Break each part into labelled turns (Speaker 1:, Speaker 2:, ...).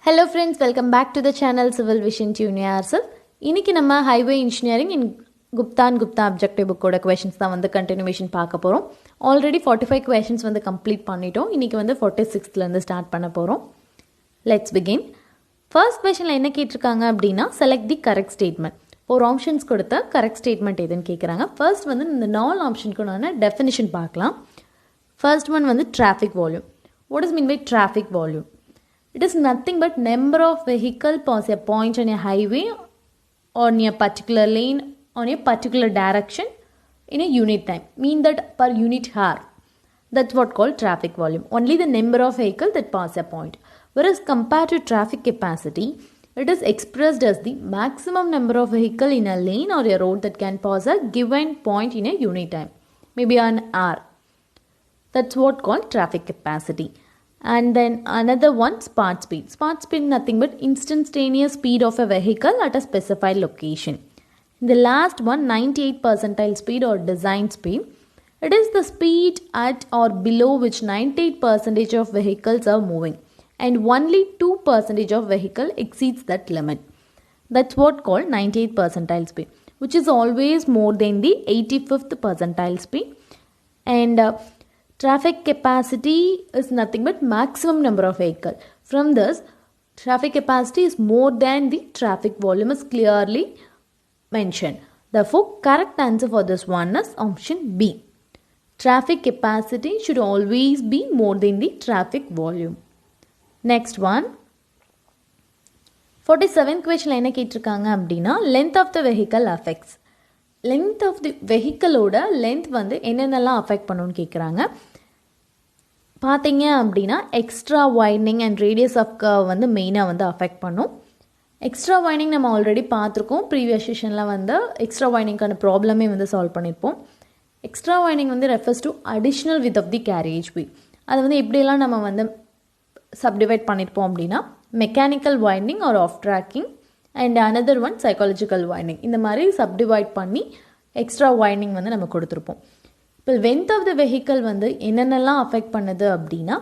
Speaker 1: Hello friends, welcome back to the channel Civil Vision Tune yourself. இன்னைக்கு நம்ம highway engineering in Gupta and Gupta objective book ஓட questions தான் வந்து continuation பார்க்க போறோம். Already 45 questions வந்து complete பண்ணிட்டோம். இன்னைக்கு வந்து 46th ல இருந்து ஸ்டார்ட் பண்ண போறோம். Let's begin. First questionல என்ன கேட்டிருக்காங்க அப்படினா select the correct statement. ஒரு ஆப்ஷன்ஸ் கொடுத்த கரெக்ட் ஸ்டேட்மெண்ட் எதுன்னு கேக்குறாங்க. ஃபர்ஸ்ட் வந்து இந்த நாலு ஆப்ஷனுக்கான டெஃபினிஷன் பார்க்கலாம். First one வந்து traffic volume. What does mean by traffic volume? It is nothing but number of vehicle pass a point on a highway on a particular lane on a particular direction in a unit time. Mean that per unit hour. That's what called traffic volume. Only the number of vehicle that pass a point. Whereas compared to traffic capacity, it is expressed as the maximum number of vehicle in a lane or a road that can pass a given point in a unit time. Maybe an hour. That's what called traffic capacity. And then another one, smart speed. Smart speed nothing but instantaneous speed of a vehicle at a specified location. The last one, 98 percentile speed or design speed. It is the speed at or below which 98% of vehicles are moving and only 2% of vehicle exceeds that limit. That's what called 98 percentile speed, which is always more than the 85th percentile speed. And traffic capacity is nothing but maximum number of vehicle. From this, traffic capacity is more than the traffic volume is clearly mentioned. Therefore, correct answer for this one is option B. Traffic capacity should always be more than the traffic volume. Next one. 47th question என்ன கேட்டிருக்காங்க அப்படின்னா length of the vehicle affects. Length of the vehicle ஓட length வந்து என்னென்னலாம் affect பண்ணுன்னு கேட்குறாங்க. பார்த்தீங்க அப்படின்னா extra widening and radius of curve வந்து மெயினாக வந்து அஃபெக்ட் பண்ணும். எக்ஸ்ட்ரா வைடனிங் நம்ம ஆல்ரெடி பார்த்துருக்கோம். ப்ரீவியஸ் செஷனில் வந்து எக்ஸ்ட்ரா வைடனிங்கான ப்ராப்ளமே வந்து சால்வ் பண்ணியிருப்போம். எக்ஸ்ட்ரா வைடனிங் வந்து refers to additional width of the carriage way. அது வந்து எப்படியெல்லாம் நம்ம வந்து சப்டிவைட் பண்ணியிருப்போம் அப்படின்னா mechanical widening or off tracking and another one psychological widening, இந்த மாதிரி சப்டிவைட் பண்ணி எக்ஸ்ட்ரா வைடனிங் வந்து நம்ம கொடுத்துருப்போம். இப்போ லென்த் ஆஃப் த வெஹிக்கல் வந்து என்னென்னலாம் அஃபெக்ட் பண்ணுது அப்படின்னா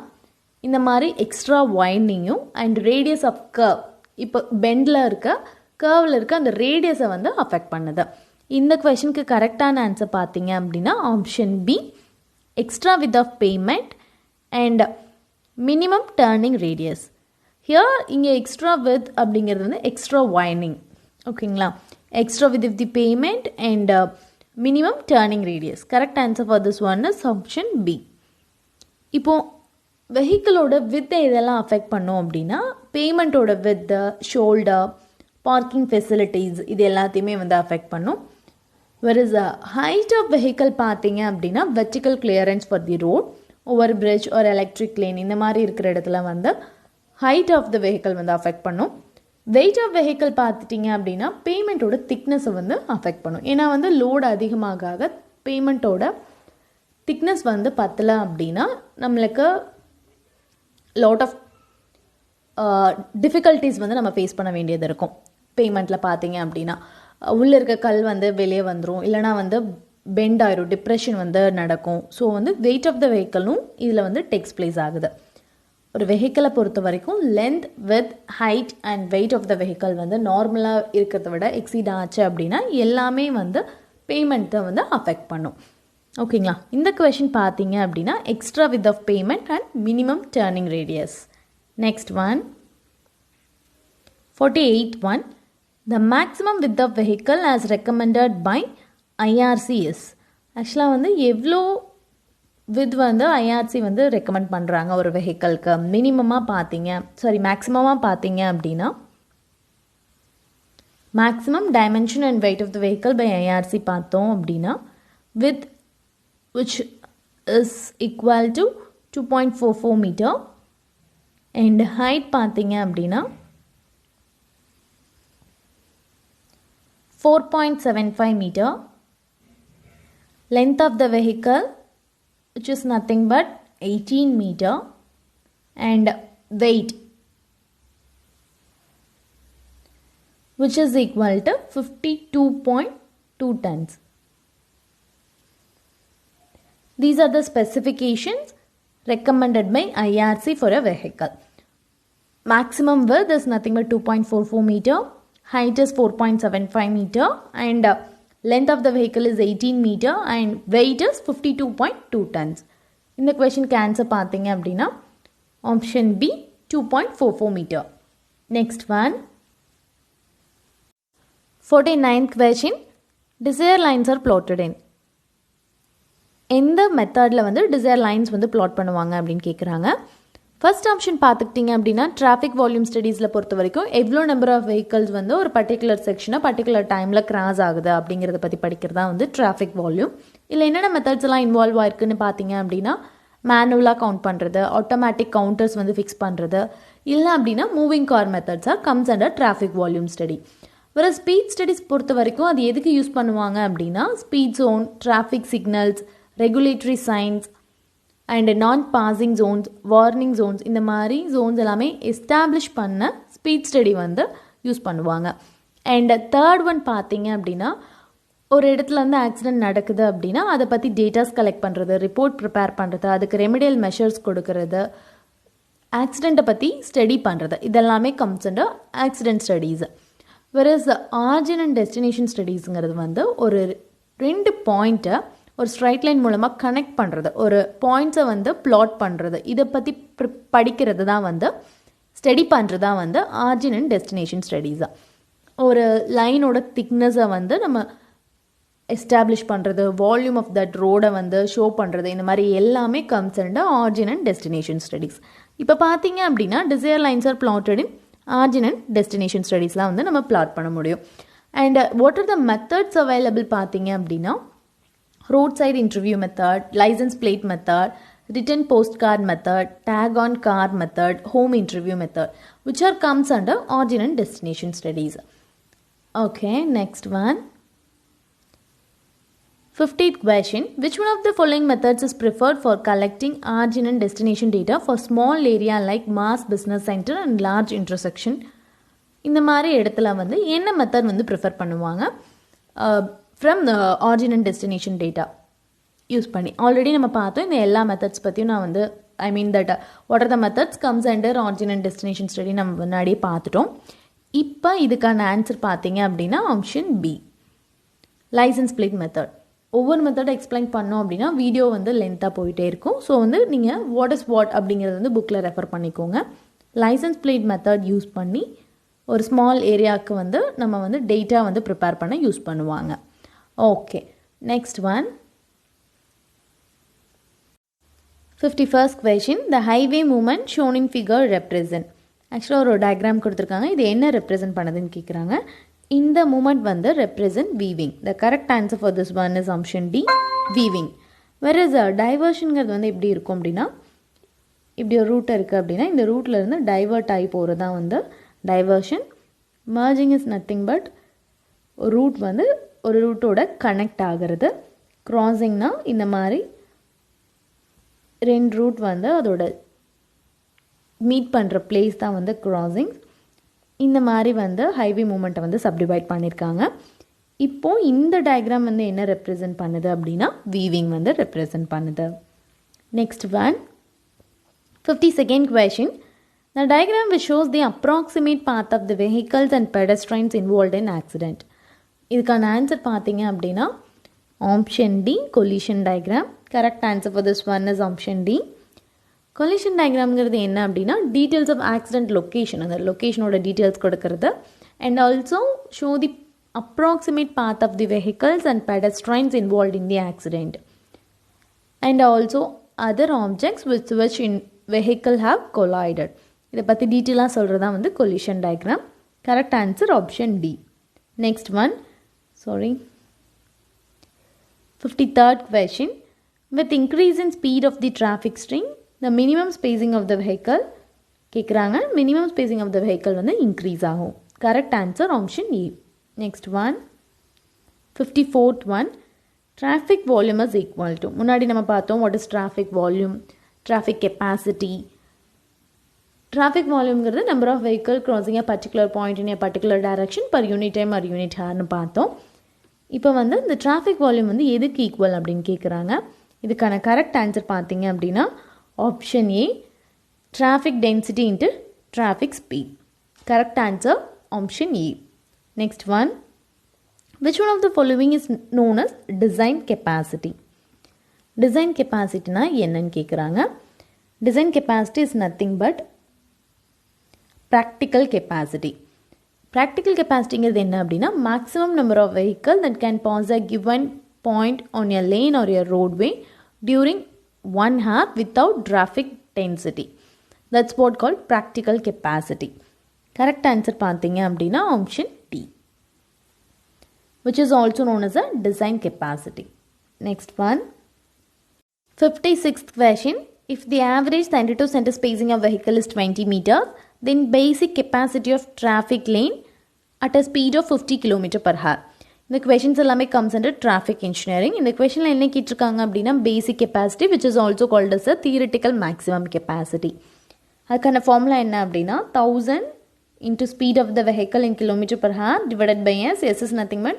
Speaker 1: இந்த மாதிரி எக்ஸ்ட்ரா வைடனிங்கும் அண்ட் ரேடியஸ் ஆஃப் கர்வ், இப்போ பெண்டில் இருக்க கர்வில் இருக்க அந்த ரேடியஸை வந்து அஃபெக்ட் பண்ணுது. இந்த கொஷனுக்கு கரெக்டான ஆன்சர் பார்த்தீங்க அப்படின்னா option B, extra width of pavement and minimum turning radius. Here இங்கே எக்ஸ்ட்ரா வித் அப்படிங்கிறது வந்து எக்ஸ்ட்ரா வைடனிங், ஓகேங்களா. Extra width the pavement and minimum turning radius. Correct answer for this one is option B. இப்போ வெஹிக்கிளோட வித்தை இதெல்லாம் affect பண்ணோம் அப்படின்னா பேமெண்ட்டோட with, shoulder, parking facilities இது எல்லாத்தையுமே வந்து அஃபெக்ட் பண்ணும். வெரிஸ் ஹைட் ஆஃப் வெஹிக்கிள் பார்த்தீங்க அப்படின்னா vertical clearance for the road, over bridge ஒரு எலக்ட்ரிக் லேன் இந்த மாதிரி இருக்கிற இடத்துல வந்து ஹைட் ஆஃப் த வெஹிக்கிள் வந்து அஃபெக்ட் பண்ணும். வெயிட் ஆஃப் வெஹிக்கிள் பார்த்துட்டிங்க அப்படின்னா பேமெண்ட்டோட திக்னஸை வந்து அஃபெக்ட் பண்ணும். ஏன்னா வந்து லோடு அதிகமாக பேமெண்ட்டோட திக்னஸ் வந்து பத்தலை அப்படின்னா நம்மளுக்கு லாட் ஆஃப் டிஃபிகல்ட்டிஸ் வந்து நம்ம ஃபேஸ் பண்ண வேண்டியது இருக்கும். பேமெண்ட்டில் பார்த்தீங்க அப்படின்னா உள்ளே இருக்க கல் வந்து வெளியே வந்துடும், இல்லைனா வந்து பெண்ட் ஆயிரும், டிப்ரெஷன் வந்து நடக்கும். ஸோ வந்து வெயிட் ஆஃப் த வெஹிக்கிளும் இதில் வந்து டேக்ஸ் பிளேஸ் ஆகுது. ஒரு வெஹிக்கிளை பொறுத்த வரைக்கும் length, width, height and weight of the vehicle வந்து நார்மலாக இருக்கிறத விட எக்ஸீட் ஆச்சு அப்படின்னா எல்லாமே வந்து பேமெண்ட்டை வந்து அஃபெக்ட் பண்ணும், ஓகேங்களா. இந்த கொஷின் பார்த்தீங்க அப்படின்னா extra width of pavement and minimum turning radius. Next one 48 one. The maximum width of vehicle as recommended by IRC is. ஆக்சுவலாக வந்து எவ்வளோ வித் வந்து ஐஆர்சி வந்து ரெக்கமெண்ட் பண்ணுறாங்க ஒரு வெஹிக்கலுக்கு மினிமமாக பார்த்தீங்க மேக்ஸிமமாக பார்த்தீங்க அப்படின்னா maximum dimension and weight of the vehicle by IRC பார்த்தோம் அப்படின்னா width which is equal to 2.44 metre and height பார்த்தீங்க அப்படின்னா 4.75 metre. Length of the vehicle which is nothing but 18 meter and weight which is equal to 52.2 tons. These are the specifications recommended by IRC for a vehicle. maximum width is nothing but 2.44 meter, height is 4.75 meter, and length of the vehicle is 18 meter, and weight is 52.2 tons. இந்த கொஷனுக்கு answer பார்த்தீங்க அப்படின்னா option B 2.44 meter. Next one, 49th question, desire lines are plotted in. எந்த மெத்தடில் வந்து desire lines வந்து plot பண்ணுவாங்க அப்படின்னு கேட்குறாங்க. ஃபர்ஸ்ட் ஆப்ஷன் பார்த்துக்கிட்டிங்க அப்படின்னா டிராஃபிக் வால்யூம் ஸ்டடீஸில் பொறுத்த வரைக்கும் எவ்வளோ நம்பர் ஆஃப் வெஹிக்கல்ஸ் வந்து ஒரு பர்டிகுலர் செக்ஷனை பர்டிகுலர் டைமில் கிராஸ் ஆகுது அப்படிங்கிறத பற்றி படிக்கிறதா வந்து டிராஃபிக் வால்யூம். இல்லை என்னென்ன மெத்தட்ஸ் எல்லாம் இன்வால்வ் ஆயிருக்குன்னு பார்த்தீங்க அப்படின்னா மேனுவலாக கவுண்ட் பண்ணுறது, ஆட்டோமேட்டிக் கவுண்டர்ஸ் வந்து ஃபிக்ஸ் பண்ணுறது, இல்லை அப்படின்னா மூவிங் கார் மெத்தட்ஸாக comes under traffic volume study. வேறு ஸ்பீட் ஸ்டடிஸ் பொறுத்த வரைக்கும் அது எதுக்கு யூஸ் பண்ணுவாங்க அப்படின்னா speed zone, traffic signals, regulatory signs and non passing zones, warning zones, இந்த மாதிரி ஜோன்ஸ் எல்லாமே எஸ்டாப்ளிஷ் பண்ண ஸ்பீட் ஸ்டடி வந்து யூஸ் பண்ணுவாங்க. அண்ட் தேர்ட் ஒன் பார்த்தீங்க அப்படின்னா ஒரு இடத்துல வந்து ஆக்சிடென்ட் நடக்குது அப்படின்னா அதை பற்றி டேட்டாஸ் கலெக்ட் பண்ணுறது, ரிப்போர்ட் ப்ரிப்பேர் பண்ணுறது, அதுக்கு ரெமிடியல் மெஷர்ஸ் கொடுக்கறது, ஆக்சிடெண்ட்டை பற்றி ஸ்டடி பண்ணுறது, இதெல்லாமே comes under accident studies. Whereas origin and destination ஸ்டடீஸுங்கிறது வந்து ஒரு 2 பாயிண்ட்டை ஒரு ஸ்ட்ரைட் லைன் மூலமாக கனெக்ட் பண்ணுறது, ஒரு பாயிண்ட்ஸை வந்து பிளாட் பண்ணுறது, இதை பற்றி படிக்கிறது தான் வந்து ஸ்டடி பண்ணுறது தான் வந்து ஆரிஜின் அண்ட் டெஸ்டினேஷன் ஸ்டடீஸாக. ஒரு லைனோட திக்னஸை வந்து நம்ம எஸ்டாப்ளிஷ் பண்ணுறது, வால்யூம் ஆஃப் தட் ரோடை வந்து ஷோ பண்ணுறது, இந்த மாதிரி எல்லாமே comes under origin and destination studies. இப்போ பார்த்தீங்க அப்படின்னா desire lines are plotted in origin and destination ஸ்டடீஸ்லாம் வந்து நம்ம பிளாட் பண்ண முடியும். And what are the methods available பார்த்தீங்க அப்படின்னா roadside interview method, license plate method, written postcard method, tag on car method, home interview method, which are comes under origin and destination studies. Okay, next one, 50th question, which one of the following methods is preferred for collecting origin and destination data for small area like mass business center and large intersection? இந்த மாதிரி இடத்துல வந்து என்ன method வந்து prefer பண்ணுவாங்க from origin and destination data use பண்ணி? Already நம்ம பார்த்தோம் இந்த எல்லா மெத்தட்ஸ் பற்றியும். நான் வந்து that what are the methods comes under origin and destination study நம்ம முன்னாடியே பார்த்துட்டோம். இப்போ இதுக்கான ஆன்சர் பார்த்தீங்க அப்படின்னா option B, licence plate method. ஒவ்வொரு மெத்தடை எக்ஸ்பிளைன் பண்ணோம் அப்படின்னா வீடியோ வந்து லென்த்தாக போயிட்டே இருக்கும். ஸோ வந்து நீங்கள் வாட் இஸ் வாட் அப்படிங்கிறது வந்து புக்கில் ரெஃபர் பண்ணிக்கோங்க. லைசன்ஸ் பிளேட் மெத்தட் யூஸ் பண்ணி ஒரு ஸ்மால் ஏரியாவுக்கு வந்து நம்ம வந்து டேட்டா வந்து ப்ரிப்பேர் பண்ண யூஸ் பண்ணுவாங்க. Okay, next one, 51st question, the highway movement shown in figure represent. ஆக்சுவலாக ஒரு டயக்ராம் கொடுத்துருக்காங்க, இது என்ன ரெப்ரசன்ட் பண்ணுதுன்னு கேட்குறாங்க. இந்த மூமெண்ட் வந்து represent weaving. The correct answer for this one is option D, weaving. வேறு டைவர்ஷனுங்கிறது வந்து எப்படி இருக்கும் அப்படின்னா இப்படி ஒரு ரூட் இருக்குது அப்படின்னா இந்த ரூட்லேருந்து டைவர்ட் ஆகி போகிறது தான் வந்து diversion. Merging is nothing but route வந்து ஒரு ரூட்டோட கனெக்ட் ஆகிறது. க்ராசிங்னா இந்த மாதிரி 2 ரூட் வந்து அதோட மீட் பண்ணுற பிளேஸ் தான் வந்து க்ராசிங். இந்த மாதிரி வந்து ஹைவே மூமெண்ட்டை வந்து சப்டிவைட் பண்ணியிருக்காங்க. இப்போது இந்த டயக்ராம் வந்து என்ன ரெப்ரசன்ட் பண்ணுது அப்படின்னா வீவிங் வந்து ரெப்ரசன்ட் பண்ணுது. Next one, 52nd question, the diagram which shows the approximate path of the vehicles and pedestrians involved in accident. இதுக்கான ஆன்சர் பார்த்தீங்க அப்படின்னா option D, collision diagram. Correct answer for this one is option D. Collision டயக்ராம்ங்கிறது என்ன அப்படின்னா details of accident location, அந்த லொக்கேஷனோட details கொடுக்கறது. And also show the approximate path of the vehicles and pedestrians involve in the accident. And also other objects with which in vehicle have collided. இதை பற்றி டீட்டெயிலாக சொல்கிறது தான் வந்து collision diagram. Correct answer option D. Next one, 53rd question, with increase in speed of the traffic stream, the minimum spacing of the vehicle கேட்குறாங்க. minimum spacing of the vehicle வந்து increase ஆகும். correct answer option A. next one, 54th one, traffic volume is equal to, முன்னாடி நம்ம பார்த்தோம் what is traffic volume, traffic capacity. Traffic volume ங்கிறது number of vehicle crossing a particular point in a particular direction per unit time or unit hour னு பார்த்தோம். இப்போ வந்து இந்த traffic volume வந்து எதுக்கு ஈக்குவல் அப்படின்னு கேட்குறாங்க. இதுக்கான கரெக்ட் ஆன்சர் பார்த்தீங்க அப்படின்னா option A, traffic density into traffic speed. Correct answer option E. Next one, which one of the following is known as design capacity? Design capacity na என்னன்னு கேக்குறாங்க. Design capacity is nothing but practical capacity. Practical capacity is என்ன அப்படின்னா maximum number of vehicle that can pass a given point on a lane or a roadway during 1 hour without traffic density. That's what called practical capacity. Correct answer பார்த்தீங்க அப்படின்னா option D, which is also known as a design capacity. Next one, 56th question. If the average center to center spacing of vehicle is 20 meters, then basic capacity of traffic lane at a speed of 50 km per hour. The questions எல்லாமே comes under traffic engineering. இந்த questionல என்ன கேட்டிருக்காங்க அப்படின்னா basic capacity, which is also called as a theoretical maximum capacity. அதுக்கான formula என்ன அப்படின்னா 1000 into speed of the vehicle in kilometer per hour divided by s. S is nothing but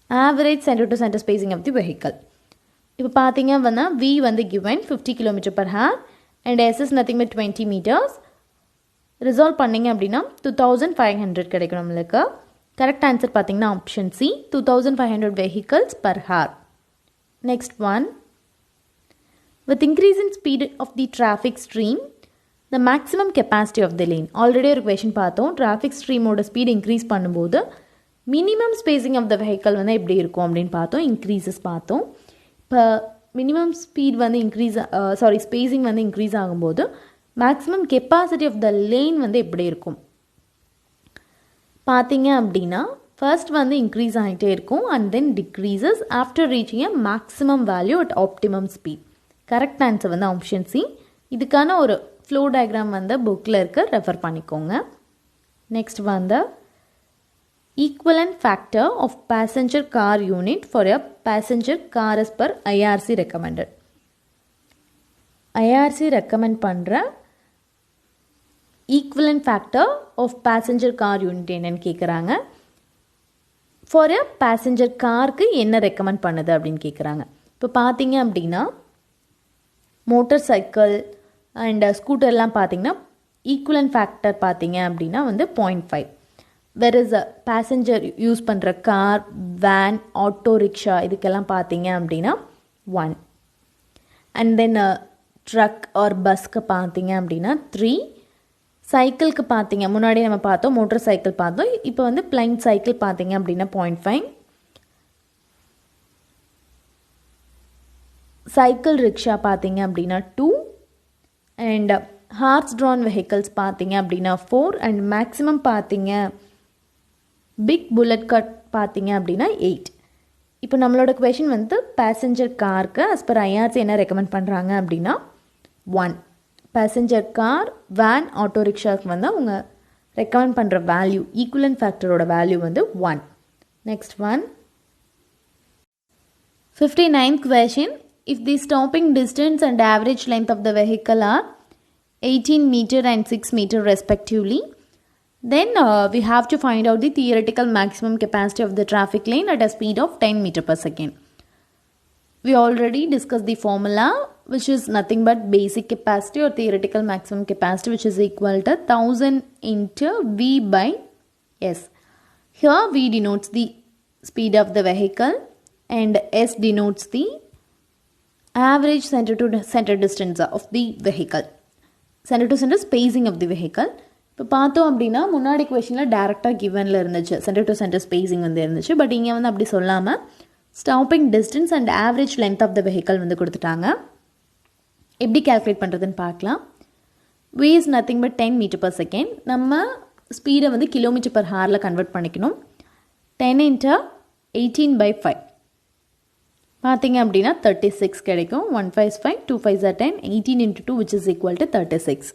Speaker 1: average center to center spacing of the vehicle. இப்போ பார்த்தீங்க அப்படின்னா v வந்து given 50 km per hour and s is nothing but 20 meters. Resolve பண்ணிங்க அப்படின்னா 2500 கிடைக்கும் நம்மளுக்கு. Correct answer பார்த்தீங்கன்னா option C, 2500 vehicles per hour. Next one, with increase in speed of the traffic stream, the maximum capacity of the lane. Already ஒரு question பார்த்தோம், traffic ஸ்ட்ரீமோட speed increase பண்ணும்போது minimum spacing of the vehicle வந்து எப்படி இருக்கும் அப்படின்னு பார்த்தோம், increases பார்த்தோம். இப்போ மினிமம் ஸ்பீட் வந்து ஸ்பேசிங் வந்து இன்க்ரீஸ் ஆகும்போது maximum capacity of the lane வந்து எப்படி இருக்கும் பார்த்தீங்க அப்படின்னா ஃபர்ஸ்ட் வந்து இன்க்ரீஸ் ஆகிட்டே இருக்கும் and then decreases after reaching a maximum value at optimum speed. Correct answer வந்து ஆப்ஷன் சி. இதுக்கான ஒரு ஃப்ளோ டயக்ராம் வந்து புக்கில் இருக்க ரெஃபர் பண்ணிக்கோங்க. நெக்ஸ்ட் வந்து equivalent factor of passenger car unit for a passenger car as per IRC recommended. IRC recommend பண்ணுற equivalent factor of passenger car unit என்னன்னு கேட்குறாங்க. for a passenger carக்கு என்ன ரெக்கமெண்ட் பண்ணுது அப்படின்னு கேட்குறாங்க. இப்போ பார்த்தீங்க அப்படின்னா மோட்டர் சைக்கிள் அண்ட் ஸ்கூட்டர்லாம் பார்த்தீங்கன்னா ஈக்குவலன்ட் ஃபேக்டர் பார்த்தீங்க அப்படின்னா வந்து 0.5. Where is a passenger use பண்ணுற கார், வேன், ஆட்டோ ரிக்ஷா இதுக்கெல்லாம் பார்த்தீங்க அப்படின்னா 1. அண்ட் தென் ட்ரக் ஆர் பஸ்க்கு பார்த்தீங்க அப்படின்னா 3. சைக்கிளுக்கு பார்த்தீங்க முன்னாடி நம்ம பார்த்தோம், மோட்டர் சைக்கிள் பார்த்தோம், இப்போ வந்து பிளைன் சைக்கிள் பார்த்தீங்க அப்படின்னா 0.5. சைக்கிள் ரிக்ஷா பார்த்தீங்க அப்படின்னா 2. அண்ட் ஹார்ஸ் ட்ரான் வெஹிக்கிள்ஸ் பார்த்தீங்க அப்படின்னா 4. அண்ட் மேக்ஸிமம் பார்த்தீங்க பிக் புல்லட் கட் பார்த்தீங்க அப்படின்னா 8. இப்போ நம்மளோட கொஷின் வந்து பேசஞ்சர் காருக்கு as per IRC என்ன ரெக்கமெண்ட் பண்ணுறாங்க அப்படின்னா 1. பேசஞ்சர் கார், வேன், ஆட்டோ ரிக்ஷாவுக்கு வந்து அவங்க ரெக்கமெண்ட் பண்ணுற வேல்யூ ஈக்குவலன்ட் ஃபேக்டரோட வேல்யூ வந்து 1. Next one, 59th question. If the stopping distance and average length of the vehicle are 18 meter and 6 meter respectively, then we have to find out the theoretical maximum capacity of the traffic lane at a speed of 10 meter per second. We already discussed the formula, which is nothing but basic capacity or theoretical maximum capacity, which is equal to 1000 into V by S. Here V denotes the speed of the vehicle and S denotes the average center to center distance of the vehicle, center to center spacing of the vehicle. இப்போ பார்த்தோம் அப்படின்னா முன்னாடி கொஷனில் டேரெக்டாக கிவனில் இருந்துச்சு, centre to centre spacing வந்து இருந்துச்சு. But இங்கே வந்து அப்படி சொல்லாமல் stopping distance and average length of the vehicle வந்து கொடுத்துட்டாங்க. எப்படி கேல்குலேட் பண்ணுறதுன்னு பார்க்கலாம். V is nothing but 10 meter per second. நம்ம ஸ்பீடை வந்து கிலோமீட்டர் பர் ஹாரில் கன்வெர்ட் பண்ணிக்கணும். 10 into 18 by 5 பார்த்தீங்க அப்படின்னா 36 கிடைக்கும். 1 5 is 5, 2 5 is 10, 18 into 2 which is equal to 36.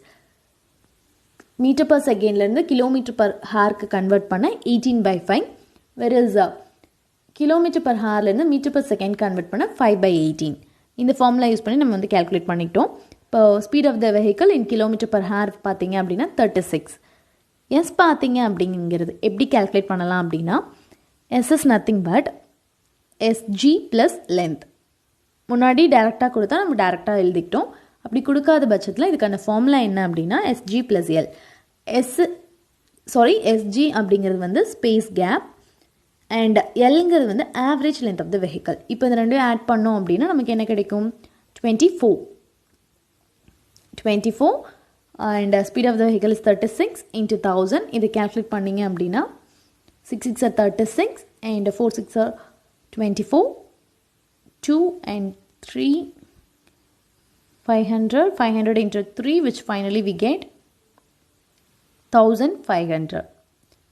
Speaker 1: Metre per செகண்ட்லேருந்து கிலோமீட்டர் பர் ஹாருக்கு கன்வெர்ட் பண்ண 18 by 5. வெரஸ் கிலோமீட்டர் பர் ஹார்லேருந்து மீட்டர் பர் செகண்ட் கன்வெர்ட் பண்ண 5 by 18. இந்த ஃபார்முலா யூஸ் பண்ணி நம்ம வந்து கேல்குலேட் பண்ணிட்டோம். இப்போ speed of the vehicle in kilometre per hour பார்த்தீங்க அப்படின்னா 36. எஸ் பார்த்தீங்க அப்படிங்கிறது எப்படி கேல்குலேட் பண்ணலாம் அப்படின்னா S is nothing but SG plus length. முன்னாடி டேரெக்டாக கொடுத்தா நம்ம டேரெக்டாக எழுதிக்கிட்டோம். அப்படி கொடுக்காத பட்சத்தில் இதுக்கான ஃபார்முலா என்ன அப்படின்னா எஸ்ஜி ப்ளஸ் எல். எஸ்ஜி அப்படிங்கிறது வந்து ஸ்பேஸ் கேப் அண்ட் எல்ங்கிறது வந்து average length of the vehicle. இப்போ இந்த ரெண்டையும் ஆட் பண்ணோம் அப்படின்னா நமக்கு என்ன கிடைக்கும்? 24 and speed of the vehicle is 36 into 1000. இது calculate பண்ணிங்க அப்படின்னா 6 6 are 36 and 4 6 are 24, 2 and 3 500 into 3, which finally we get 1500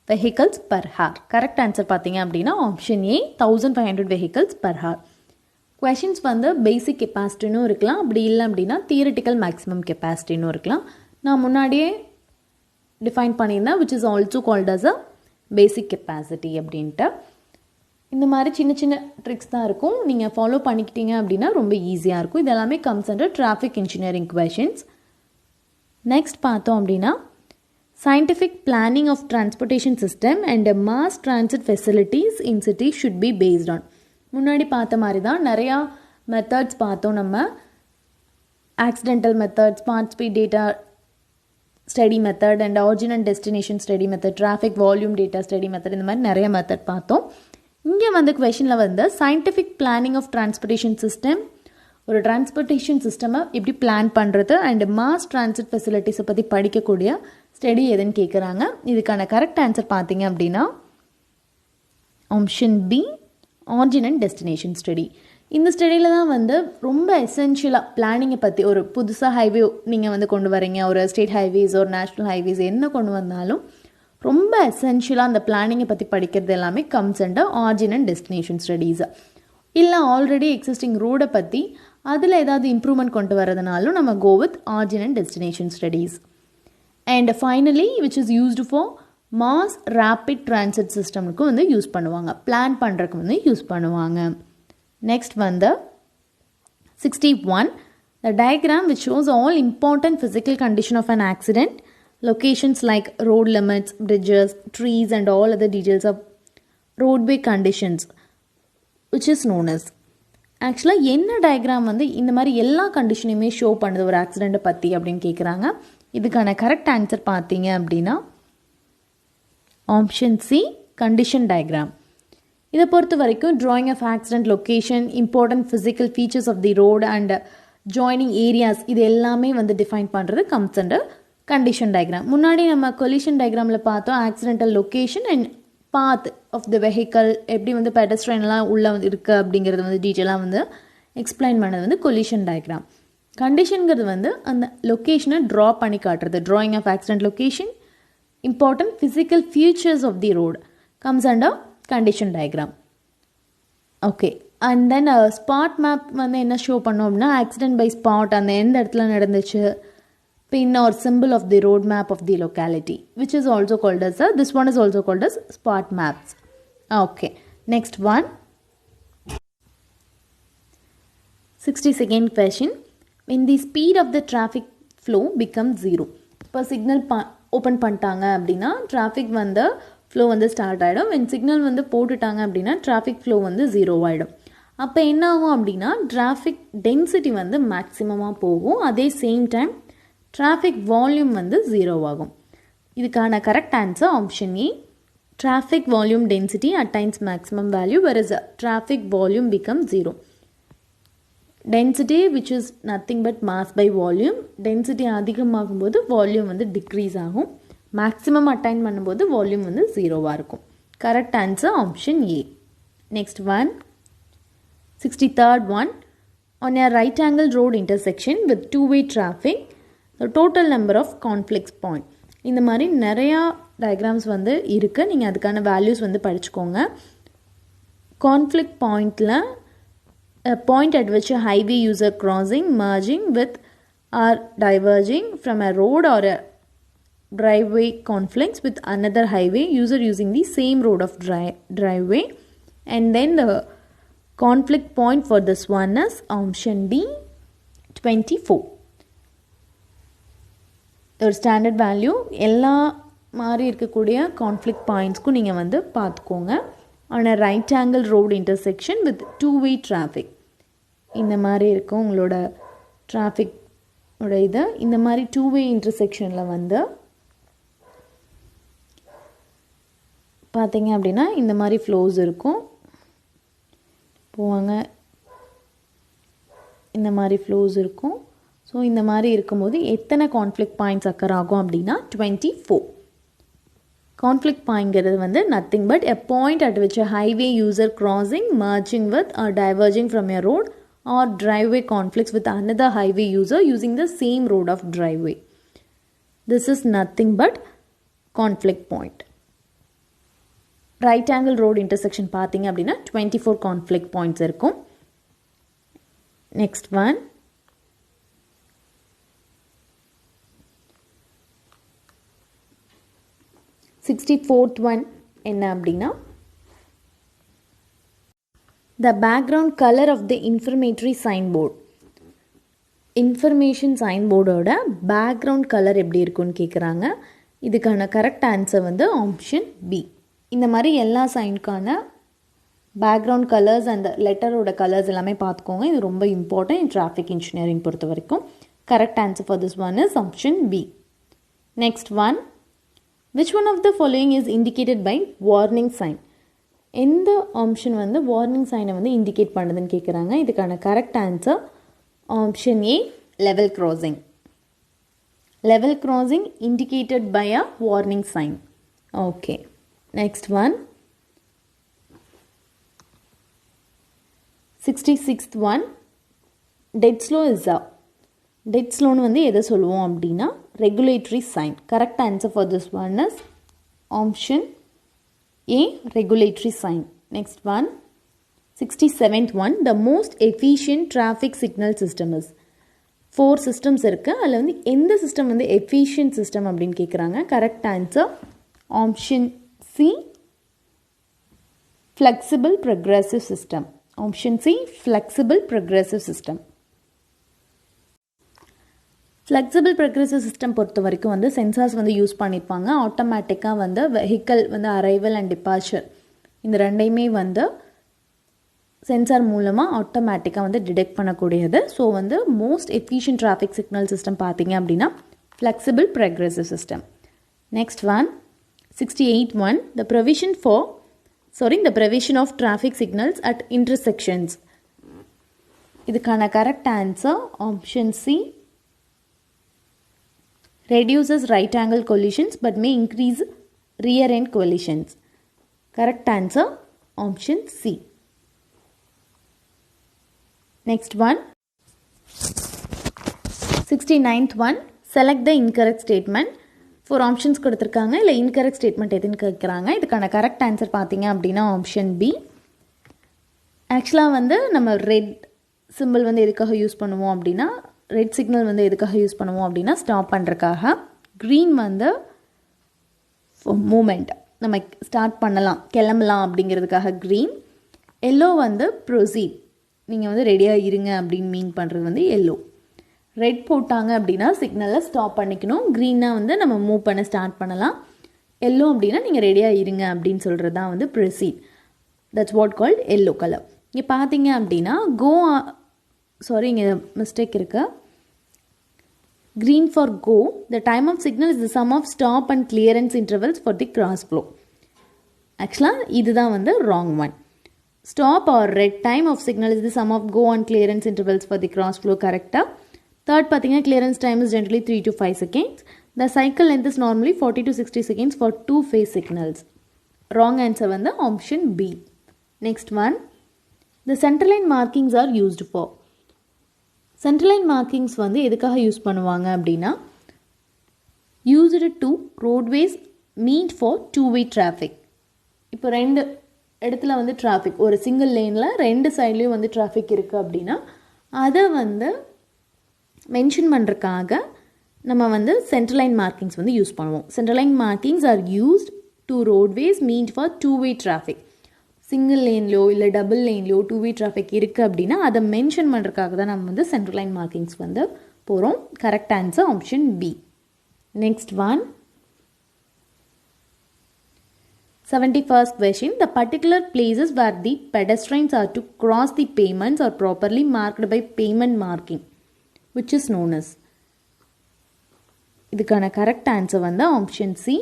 Speaker 1: vehicles per hour. Correct answer பார்த்தீங்க அப்படின்னா option A, 1500 vehicles per hour. questions வந்து பேசிக் கெப்பாசிட்டினும் இருக்கலாம், அப்படி இல்லை அப்படின்னா தியரிட்டிக்கல் மேக்ஸிமம் கெப்பாசிட்டினும் இருக்கலாம். நான் முன்னாடியே டிஃபைன் பண்ணியிருந்தேன் which is also called as a basic capacity அப்படின்ட்டு. இந்த மாதிரி சின்ன சின்ன ட்ரிக்ஸ் தான் இருக்கும், நீங்கள் ஃபாலோ பண்ணிக்கிட்டீங்க அப்படின்னா ரொம்ப ஈஸியாக இருக்கும். இது எல்லாமே comes under traffic engineering questions. Next பார்த்தோம் அப்படின்னா scientific planning of transportation system and mass transit facilities in city should be based on. முன்னாடி பார்த்த மாதிரி தான் நிறையா மெத்தட்ஸ் பார்த்தோம். நம்ம accidental method, smart speed data study method and origin and destination study method, traffic volume data study method, இந்த மாதிரி நிறைய மெத்தட் பார்த்தோம். இங்கே வந்து கொஷனில் வந்து scientific planning of transportation system, ஒரு டிரான்ஸ்போர்ட்டேஷன் சிஸ்டமை எப்படி பிளான் பண்ணுறது அண்ட் மாஸ் டிரான்சிட் ஃபெசிலிட்டிஸை பற்றி படிக்கக்கூடிய ஸ்டடி எதுன்னு கேட்குறாங்க. இதுக்கான கரெக்ட் ஆன்சர் பார்த்தீங்க அப்படின்னா option B, origin and destination study. இந்த ஸ்டடியில் தான் வந்து ரொம்ப எசென்ஷியலாக பிளானிங்கை பற்றி, ஒரு புதுசாக ஹைவே நீங்கள் வந்து கொண்டு வரீங்க, ஒரு ஸ்டேட் ஹைவேஸ் ஒரு நேஷ்னல் ஹைவேஸ் என்ன கொண்டு வந்தாலும் ரொம்ப எசென்ஷியலாக அந்த பிளானிங்கை பற்றி படிக்கிறது எல்லாமே comes under origin and destination studies. இல்லை ஆல்ரெடி எக்ஸிஸ்டிங் ரோடை பற்றி அதில் ஏதாவது இம்ப்ரூவ்மெண்ட் கொண்டு வரதுனாலும் நம்ம go with origin and destination studies. And finally which is used for mass rapid transit சிஸ்டம்க்கு வந்து யூஸ் பண்ணுவாங்க, பிளான் பண்ணுறதுக்கு வந்து யூஸ் பண்ணுவாங்க. நெக்ஸ்ட் வந்து 61, the diagram which shows all important physical condition of an accident, locations like road limits, bridges, trees and all other details of roadway conditions which is known as. ஆக்சுவலாக என்ன diagram வந்து இந்த மாதிரி எல்லா கண்டிஷனையுமே show பண்ணுது ஒரு ஆக்சிடெண்ட்டை பற்றி அப்படின்னு கேட்குறாங்க. இதுக்கான கரெக்ட் ஆன்சர் பார்த்தீங்க அப்படின்னா ஆப்ஷன் சி, கண்டிஷன் டயக்ராம். இதை பொறுத்த வரைக்கும் drawing of accident location, important physical features of the road and joining areas, இது எல்லாமே வந்து டிஃபைன் பண்ணுறது comes under condition diagram. முன்னாடி நம்ம collision diagramல பார்த்தோம் accidental location and path of the vehicle, எப்படி வந்து பெடஸ்ட்ரியன்லாம் உள்ள வந்து இருக்குது அப்படிங்கிறது வந்து டீட்டெயிலாக வந்து எக்ஸ்பிளைன் பண்ணது வந்து collision diagram. கண்டிஷனுங்கிறது வந்து அந்த லொக்கேஷனை ட்ரா பண்ணி காட்டுறது. drawing of accident location, important physical features of the road comes under condition diagram. Okay, and then spot map வந்து என்ன ஷோ பண்ணோம் அப்படின்னா ஆக்சிடென்ட் பை ஸ்பாட், அந்த எந்த இடத்துல நடந்துச்சு, pin or simple of the road map of the locality which is also called as this one is also called as spot maps. Okay, next one 62nd question. When the speed of the traffic flow becomes 0, இப்போ signal open பண்ணிட்டாங்க அப்படின்னா traffic வந்து flow வந்து start ஆகிடும். When signal வந்து போட்டுட்டாங்க அப்படின்னா traffic flow வந்து 0 ஆகிடும். அப்போ என்ன ஆகும் அப்படின்னா டிராஃபிக் டென்சிட்டி வந்து மேக்ஸிமமாக போகும், அதே சேம் டைம் டிராஃபிக் வால்யூம் வந்து 0 ஆகும். இதுக்கான correct answer option A, traffic volume density attains maximum value whereas traffic volume becomes 0. Density which is nothing but mass by volume, density அதிகமாகும் போது வால்யூம் வந்து டிக்ரீஸ் ஆகும், மேக்ஸிமம் அட்டைன் பண்ணும்போது volume வந்து 0வாக இருக்கும். Correct answer option A. Next one 63rd one. On a right angle road intersection with two-way traffic, the total number of conflicts point. இந்த மாதிரி நிறையா டயக்ராம்ஸ் வந்து இருக்குது, நீங்கள் அதுக்கான வேல்யூஸ் வந்து படிச்சுக்கோங்க. கான்ஃப்ளிக்ட் பாயிண்டில் point at which a highway user crossing, merging with or diverging from a road or a driveway conflicts with another highway user using the same road of driveway, and then the conflict point for this one is option D, 24. ஒரு standard value எல்லா மாதிரி இருக்கக்கூடிய conflict பாயிண்ட்ஸ்க்கும் நீங்கள் வந்து பார்த்துக்கோங்க. on a right angle road intersection with two-way traffic, இந்த மாதிரி இருக்கும் உங்களோட டிராஃபிக் இது இந்த மாதிரி டூ வே இன்டர்செக்ஷனில் வந்து பார்த்தீங்க அப்படின்னா இந்த மாதிரி ஃப்ளோஸ் இருக்கும். போவாங்க, இந்த மாதிரி ஃப்ளோஸ் இருக்கும். ஸோ இந்த மாதிரி இருக்கும்போது எத்தனை கான்ஃப்ளிக்ட் பாயிண்ட்ஸ் அக்கர் ஆகும் அப்படின்னா 24. கான்ஃப்ளிக்ட் பாயிண்ட்ங்கிறது வந்து nothing but a point at which a highway user crossing, merging with or diverging from a road or driveway conflicts with another highway user using the same road of driveway. This is nothing but conflict point. Right angle road intersection பார்த்தீங்க அப்படின்னா 24 conflict points இருக்கும். Next one. Sixty-fourth one என்ன அப்படின்னா the background color of the informatory signboard. Information சைன்போர்டோட background colour எப்படி இருக்குன்னு கேட்குறாங்க. இதுக்கான கரெக்ட் ஆன்சர் வந்து ஆப்ஷன் பி. இந்த மாதிரி எல்லா சைனுக்கான பேக்ரவுண்ட் கலர்ஸ் அண்ட் லெட்டரோட கலர்ஸ் எல்லாமே பார்த்துக்கோங்க. இது ரொம்ப இம்பார்ட்டன்ட் டிராஃபிக் இன்ஜினியரிங் பொறுத்த வரைக்கும். Correct answer for this one is option B. Next one. Which one of the following is indicated by warning sign? எந்த ஆப்ஷன் வந்து வார்னிங் சைனை வந்து இண்டிகேட் பண்ணுதுன்னு கேட்குறாங்க. இதுக்கான correct answer option A, level crossing. Level crossing indicated by a warning sign. Okay, next one. 66th one. Dead slow is a. Dead slowன்னு வந்து எதை சொல்லுவோம் அப்படின்னா regulatory sign. Correct answer for this one is option A, regulatory sign. Next one. 67th one. The most efficient traffic signal system is. 4 systems இருக்கு. அதில் வந்து எந்த system வந்து efficient system அப்படின்னு கேட்குறாங்க. Correct answer option C, flexible progressive system. Option C, flexible progressive system. Flexible progressive system பொறுத்த வரைக்கும் வந்து சென்சார்ஸ் வந்து யூஸ் பண்ணியிருப்பாங்க. ஆட்டோமேட்டிக்காக வந்து வெஹிக்கல் வந்து அரைவல் அண்ட் டிபார்ச்சர் இந்த ரெண்டையுமே வந்து சென்சார் மூலமாக ஆட்டோமேட்டிக்காக வந்து டிடெக்ட் பண்ணக்கூடியது. ஸோ வந்து most efficient traffic signal system பார்த்தீங்க அப்படின்னா flexible progressive system. Next one. 68 one. The provision of traffic signals at intersections. இதுக்கான correct answer option C, reduces right angle collisions but may increase rear end collisions. Correct answer option C. Next one. 69th one. Select the incorrect statement. 4 options கொடுத்திருக்காங்க. இல்லை incorrect statement எதுன்னு கேட்குறாங்க. இதுக்கான correct answer பார்த்தீங்க அப்படின்னா option B. ஆக்சுவலாக வந்து நம்ம ரெட் சிம்பிள் வந்து எதுக்காக யூஸ் பண்ணுவோம் அப்படின்னா ரெட் சிக்னல் வந்து எதுக்காக யூஸ் பண்ணுவோம் அப்படின்னா ஸ்டாப் பண்ணுறதுக்காக. க்ரீன் வந்து மூமெண்ட், நம்ம ஸ்டார்ட் பண்ணலாம் கிளம்பலாம் அப்படிங்கிறதுக்காக க்ரீன். எல்லோ வந்து ப்ரொசீட், நீங்கள் வந்து ரெடியாக இருங்க அப்படின்னு மீன் பண்ணுறது வந்து எல்லோ. ரெட் போட்டாங்க அப்படின்னா சிக்னலில் ஸ்டாப் பண்ணிக்கணும். க்ரீனாக வந்து நம்ம மூவ் பண்ண ஸ்டார்ட் பண்ணலாம். எல்லோ அப்படின்னா நீங்கள் ரெடியாக இருங்க அப்படின்னு சொல்கிறது தான் வந்து proceed. That's what called yellow colour. இங்கே பார்த்தீங்க அப்படின்னா இங்கே மிஸ்டேக் இருக்கு. Green for go. The time of signal is the sum of stop and clearance intervals for the cross flow. Actually, இதுதான் வந்து wrong one. Stop or red time of signal is the sum of go and clearance intervals for the cross flow. Correct. Third பார்த்தீங்கன்னா clearance time is generally 3 to 5 seconds. The cycle length is normally 40 to 60 seconds for 2 phase signals. Wrong answer வந்து option B. Next one. The centerline markings are used for. Centre line markings வந்து எதுக்காக use பண்ணுவாங்க அப்படின்னா used to roadways meant for 2-way traffic. இப்போ 2 இடத்துல வந்து traffic, ஒரு single லேனில் 2 சைட்லேயும் வந்து டிராஃபிக் இருக்குது அப்படின்னா அதை வந்து மென்ஷன் பண்ணுறதுக்காக நம்ம வந்து சென்ட்ரலைன் மார்க்கிங்ஸ் வந்து யூஸ் பண்ணுவோம். Centre line markings are used to roadways meant for 2-way traffic. Single லேன்லையோ இல்லை டபுள் லேன்லையோ 2-way டிராஃபிக் இருக்குது அப்படின்னா அதை மென்ஷன் பண்ணுறதுக்காக தான் நம்ம வந்து சென்ட்ரல் லைன் மார்க்கிங்ஸ் வந்து போகிறோம். Correct answer option B. Next one. 71st question. The particular places where the pedestrians are to cross the pavements are properly marked by pavement marking, which is known as. இதுக்கான correct answer வந்து option C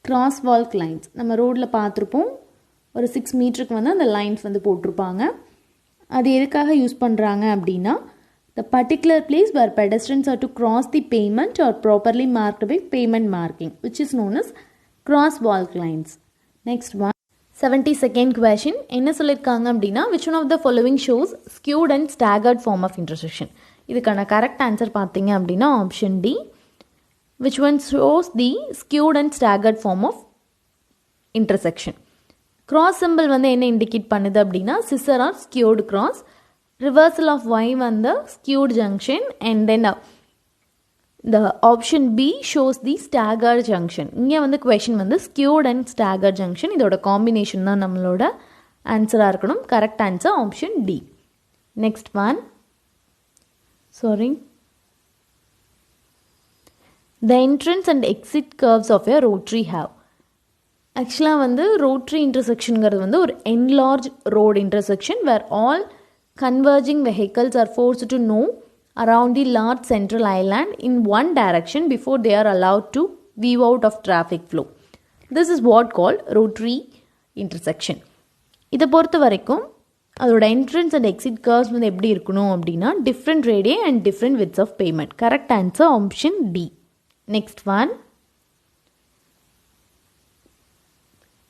Speaker 1: cross walk lines. நம்ம ரோட்டில் பார்த்துருப்போம், ஒரு 6 மீட்டருக்கு வந்து அந்த lines வந்து போட்டிருப்பாங்க. அது எதுக்காக யூஸ் பண்ணுறாங்க அப்படின்னா, the particular place where pedestrians are to cross the pavement or properly marked by pavement marking, which is known as cross walk lines. Next one, 72nd question. என்ன சொல்லியிருக்காங்க அப்படின்னா, which one of the following shows skewed and staggered form of intersection? இதுக்கான correct answer பார்த்தீங்க அப்படின்னா option D, which one shows the skewed and staggered form of intersection. cross symbol வந்து என்ன indicate பண்ணுது அப்படின்னா scissor or skewed cross. reversal of y வந்து skewed junction, and then the option B shows the staggered junction. இங்கே வந்து question வந்து skewed and staggered junction, இதோட combination தான் நம்மளோட ஆன்சராக இருக்கணும். Correct answer option D. Next one, the entrance and exit curves of a rotary have. ஆக்சுவலாக வந்து ரோட்ரி இன்டர்செக்ஷனுங்கிறது வந்து ஒரு enlarged road intersection where all converging vehicles are forced to move around the large central island in one direction before they are allowed to weave out of traffic flow. This is what called rotary intersection. இதை பொறுத்த வரைக்கும் அதோட entrance and exit curves வந்து எப்படி இருக்கணும் அப்படின்னா different radii and different widths of pavement. Correct answer option D. Next one,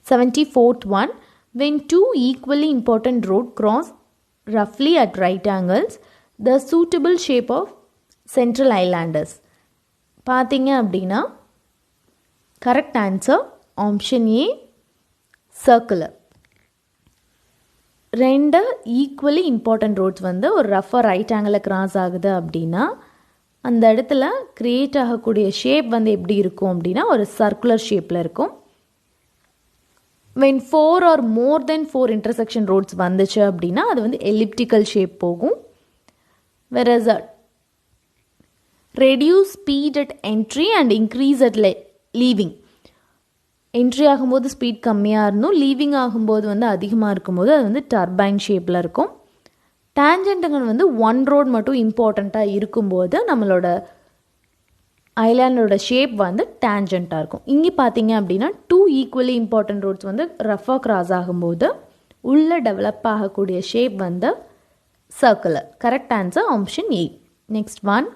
Speaker 1: 74th one, when two equally important roads cross roughly at right angles, the suitable shape of central islanders. பார்த்தீங்க அப்படின்னா correct answer option ஏ circular. ரெண்டு equally important roads வந்து ஒரு ரஃபாக right ஆங்கிளில் cross ஆகுது அப்படின்னா அந்த இடத்துல க்ரியேட் ஆகக்கூடிய ஷேப் வந்து எப்படி இருக்கும் அப்படின்னா ஒரு சர்க்குலர் ஷேப்பில் இருக்கும். when 4 or more than 4 intersection roads வந்துச்சு அப்படின்னா அது வந்து elliptical shape போகும். whereas reduce speed at entry and increase at leaving. Entry ஆகும்போது ஸ்பீட் கம்மியாக இருந்தும் லீவிங் ஆகும்போது வந்து அதிகமாக இருக்கும்போது அது வந்து டர்பைன் ஷேப்பில் இருக்கும். டேஞ்சண்ட்டுங்க வந்து ஒன் ரோட் மட்டும் இம்பார்ட்டண்ட்டாக இருக்கும்போது நம்மளோட ஐலாண்டோட ஷேப் வந்து டேஞ்சண்ட்டாக இருக்கும். இங்கே பார்த்தீங்க அப்படின்னா 2 ஈக்குவலி இம்பார்ட்டன்ட் ரோட்ஸ் வந்து ரஃபாக கிராஸ் ஆகும்போது உள்ளே டெவலப் ஆகக்கூடிய ஷேப் வந்து circular. Correct answer option A. Next one,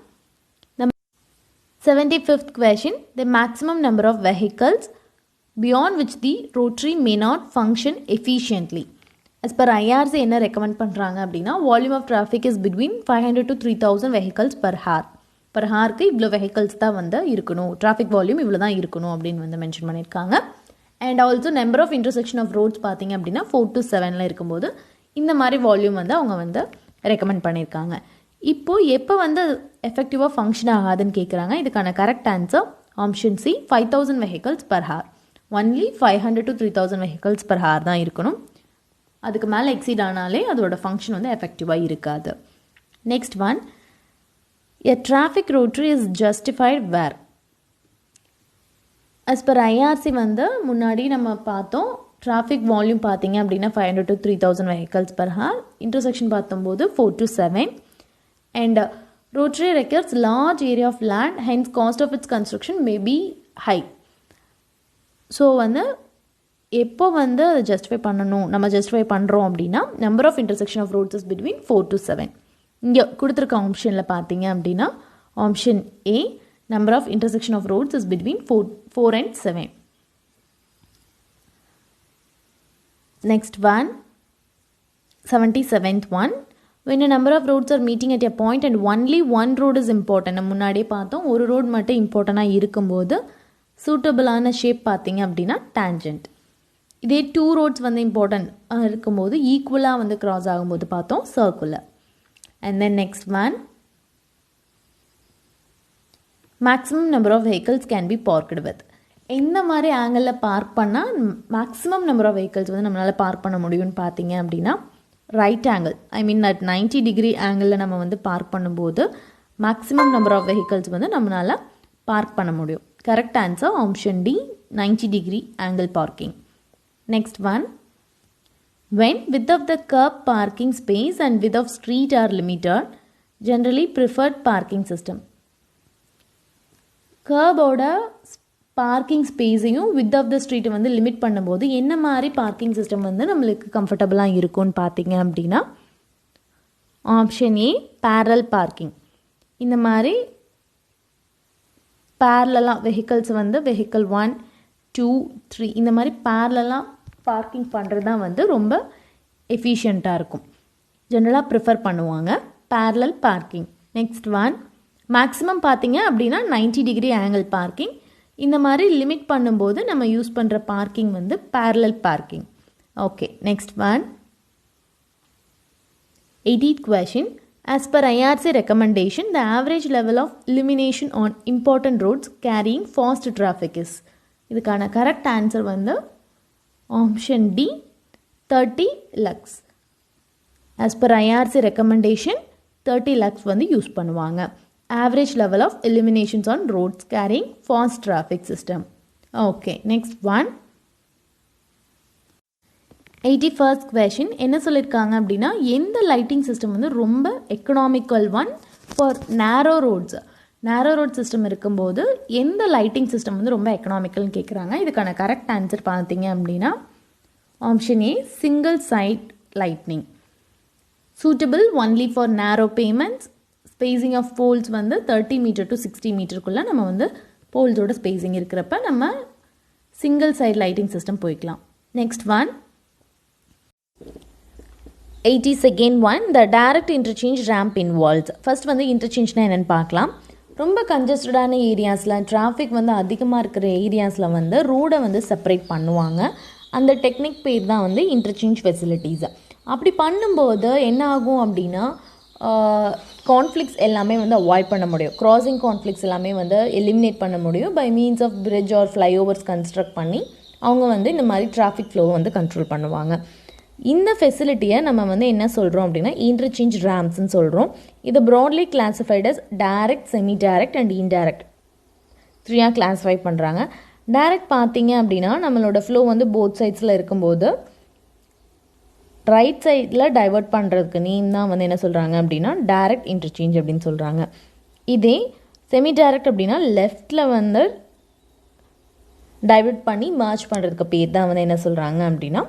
Speaker 1: 75th question, the maximum number of vehicles beyond which the rotary may not function efficiently. as per IRC என்ன recommend பண்ணுறாங்க அப்படின்னா volume of traffic is between 500 to 3000 vehicles per hour. Per ஹாருக்கு இவ்வளோ vehicles தான் வந்து இருக்கணும், traffic volume இவ்வளோ தான் இருக்கணும் அப்படின்னு வந்து மென்ஷன் பண்ணியிருக்காங்க. And also number of intersection of roads பார்த்தீங்க அப்படின்னா 4 to 7 இருக்கும்போது இந்த மாதிரி வால்யூம் வந்து அவங்க வந்து ரெக்கமெண்ட் பண்ணியிருக்காங்க. இப்போது எப்போ வந்து எஃபெக்டிவாக ஃபங்க்ஷன் ஆகாதுன்னு கேட்குறாங்க. இதுக்கான correct answer option C 5000 vehicles per hour. Only 500 to 3000 vehicles per hour தான் இருக்கணும். அதுக்கு மேலே எக்ஸீட் ஆனாலே அதோட ஃபங்க்ஷன் வந்து எஃபெக்டிவாக இருக்காது. Next one, a traffic rotary is justified where? as per IRC வந்து முன்னாடி நம்ம பார்த்தோம் traffic volume பார்த்தீங்க அப்படின்னா 500 to 3000 vehicles per hour, intersection பார்த்தம்போது 4 to 7, and rotary requires large area of land, hence cost of its construction may be high. So வந்து எப்போ வந்து அதை ஜஸ்டிஃபை பண்ணணும், நம்ம ஜஸ்டிஃபை பண்ணுறோம் அப்படின்னா number of intersection of roads is between 4 to 7. இங்கே கொடுத்துருக்க ஆப்ஷனில் பார்த்தீங்க அப்படின்னா option A number of intersection of roads is between 4 and 7. Next one, 77th one, when a number of roads are meeting at a point and only one road is important. நம்ம முன்னாடியே பார்த்தோம் ஒரு road மட்டும் இம்பார்ட்டண்ட்டாக இருக்கும்போது சூட்டபிளான shape பார்த்தீங்க அப்படின்னா tangent. இதே 2 roads வந்து இம்பார்ட்டன்ட் இருக்கும்போது ஈக்குவலாக வந்து கிராஸ் ஆகும்போது பார்த்தோம் circular. And then next one, maximum number of vehicles can be parked with. எந்த மாதிரி ஆங்கிளில் பார்க் பண்ணால் மேக்ஸிமம் நம்பர் ஆஃப் வெஹிக்கல்ஸ் வந்து நம்மளால் பார்க் பண்ண முடியும்னு பார்த்தீங்க அப்படின்னா right angle, I mean at 90 degree ஆங்கிளில் நம்ம வந்து பார்க் பண்ணும்போது மேக்ஸிமம் நம்பர் ஆஃப் வெஹிக்கல்ஸ் வந்து நம்மளால் பார்க் பண்ண முடியும். Correct answer option D 90 degree angle parking. Next one, when width of the curb parking space and width of street are limited, generally preferred parking system. கர்போட parking ஸ்பேஸையும் width of the ஸ்ட்ரீட்டை வந்து limit பண்ணும்போது என்ன மாதிரி parking system வந்து நம்மளுக்கு கம்ஃபர்டபுளாக இருக்கும்னு பார்த்தீங்க அப்படின்னா ஆப்ஷன் ஏ பேரல் பார்க்கிங். இந்த மாதிரி பேரலாக வெஹிக்கல்ஸ் வந்து வெஹிக்கல் 1, 2, 3 இந்த மாதிரி பேரலாக பார்க்கிங் பண்ணுறது தான் வந்து ரொம்ப எஃபிஷியண்ட்டாக இருக்கும். ஜென்ரலாக ப்ரிஃபர் பண்ணுவாங்க parallel parking. Next one maximum பார்த்தீங்க அப்படின்னா 90 டிகிரி ஆங்கிள் பார்க்கிங். இந்த மாதிரி லிமிட் பண்ணும்போது நம்ம யூஸ் பண்ணுற பார்க்கிங் வந்து parallel parking. Okay, next one 18th question. As per IRC recommendation, the average level of illumination on important roads carrying fast traffic is. இதுக்கான correct answer வந்து option D 30 lux. As per IRC recommendation 30 lux வந்து use பண்ணுவாங்க. Average level of illuminations on roads carrying fast traffic system. Okay, next one 81st question. என்ன சொல்லியிருக்காங்க அப்படின்னா எந்த lighting system வந்து ரொம்ப எக்கனாமிக்கல் ஒன் ஃபார் நேரோ ரோட்ஸ். நேரோ ரோட் சிஸ்டம் இருக்கும்போது எந்த லைட்டிங் சிஸ்டம் வந்து ரொம்ப எக்கனாமிக்கல்னு கேட்குறாங்க. இதுக்கான கரெக்ட் ஆன்சர் பார்த்தீங்க அப்படின்னா option A single side lightning. Suitable only for narrow pavements. Spacing of poles வந்து 30 மீட்டர் டு 60 மீட்டருக்குள்ளே நம்ம வந்து போல்ஸோட ஸ்பேசிங் இருக்கிறப்ப நம்ம சிங்கிள் சைட் லைட்டிங் சிஸ்டம் போய்க்கலாம். Next one 82nd one, the direct interchange ramp involves. First வந்து இன்டர்சேஞ்ச்னா என்னென்னு பார்க்கலாம். ரொம்ப கன்ஜஸ்டடான ஏரியாஸில் டிராஃபிக் வந்து அதிகமாக இருக்கிற ஏரியாஸில் வந்து ரோடை வந்து செப்பரேட் பண்ணுவாங்க. அந்த டெக்னிக் பேர் தான் வந்து இன்டர்சேஞ்ச் ஃபெசிலிட்டிஸ். அப்படி பண்ணும்போது என்ன ஆகும் அப்படின்னா கான்ஃப்ளிக்ஸ் எல்லாமே வந்து அவாய்ட் பண்ண முடியும். கிராசிங் கான்ஃப்ளிக்ஸ் எல்லாமே வந்து எலிமினேட் பண்ண முடியும் by means of bridge or flyovers construct பண்ணி அவங்க வந்து இந்த மாதிரி டிராஃபிக் ஃப்ளோவை வந்து கண்ட்ரோல் பண்ணுவாங்க. இந்த ஃபெசிலிட்டியை நம்ம வந்து என்ன சொல்கிறோம் அப்படின்னா இன்டர்சேஞ்ச் ரேம்ப்ஸ்ன்னு சொல்கிறோம். இது broadly classified as direct, semi direct and indirect 3 classify பண்ணுறாங்க. டைரக்ட் பார்த்தீங்க அப்படின்னா நம்மளோட ஃப்ளோ வந்து போத் சைட்ஸில் இருக்கும்போது ரைட் சைடில் டைவர்ட் பண்ணுறதுக்கு நேம் தான் வந்து என்ன சொல்கிறாங்க அப்படின்னா டைரக்ட் இன்டர்சேஞ்ச் அப்படின்னு சொல்கிறாங்க. இதே செமி டைரக்ட் அப்படின்னா லெஃப்டில் வந்து டைவர்ட் பண்ணி மர்ஜ் பண்ணுறதுக்கு பேர் தான் வந்து என்ன சொல்கிறாங்க அப்படின்னா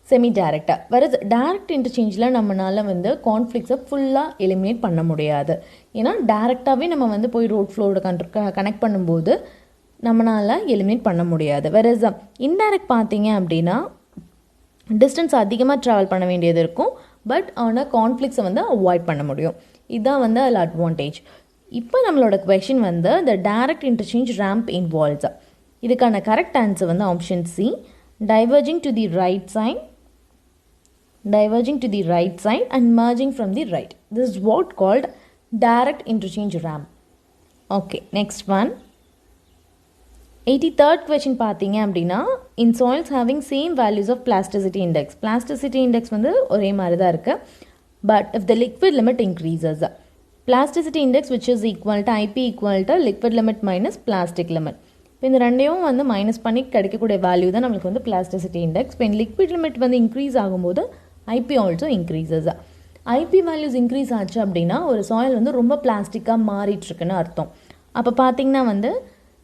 Speaker 1: செமி டைரக்டாக. வேறு டைரக்ட் இன்டர்சேஞ்சில் நம்மளால் வந்து கான்ஃப்ளிக்ஸை ஃபுல்லாக எலிமினேட் பண்ண முடியாது. ஏன்னா டைரெக்டாகவே நம்ம வந்து போய் ரோட் ஃப்ளோவோட கனெக்ட் பண்ணும்போது நம்மளால் எலிமினேட் பண்ண முடியாது. வேறு இன்டைரக்ட் பார்த்தீங்க அப்படின்னா டிஸ்டன்ஸ் அதிகமாக ட்ராவல் பண்ண வேண்டியது இருக்கும், பட் ஆனால் கான்ஃப்ளிக்ஸை வந்து அவாய்ட் பண்ண முடியும். இதுதான் வந்து அதில் அட்வான்டேஜ். இப்போ நம்மளோட கொஷின் வந்து த டைரக்ட் இன்டர்சேஞ்ச் ரேம்ப் இன்வால்வ்ஸ். இதுக்கான கரெக்ட் ஆன்சர் வந்து option C diverging to the right side and merging from the right. This is what called direct interchange ramp. Okay, next one 83rd question பார்த்தீங்க அப்படின்னா in soils having same values of plasticity index வந்து ஒரே மாதிரி தான் இருக்குது, but if the liquid limit increases, plasticity index which is equal to IP equal to liquid limit minus plastic limit. இப்போ இந்த ரெண்டையும் வந்து மைனஸ் பண்ணி கிடைக்கக்கூடிய வேல்யூ தான் நம்மளுக்கு வந்து பிளாஸ்டிசிட்டி இண்டெக்ஸ். இப்போ லிக்விட் லிமிட் வந்து இன்க்ரீஸ் ஆகும்போது IP also increases. IP values increase ஆச்சு அப்படின்னா ஒரு சாயில் வந்து ரொம்ப பிளாஸ்டிக்காக மாறிட்டுருக்குன்னு அர்த்தம். அப்போ பார்த்திங்கன்னா வந்து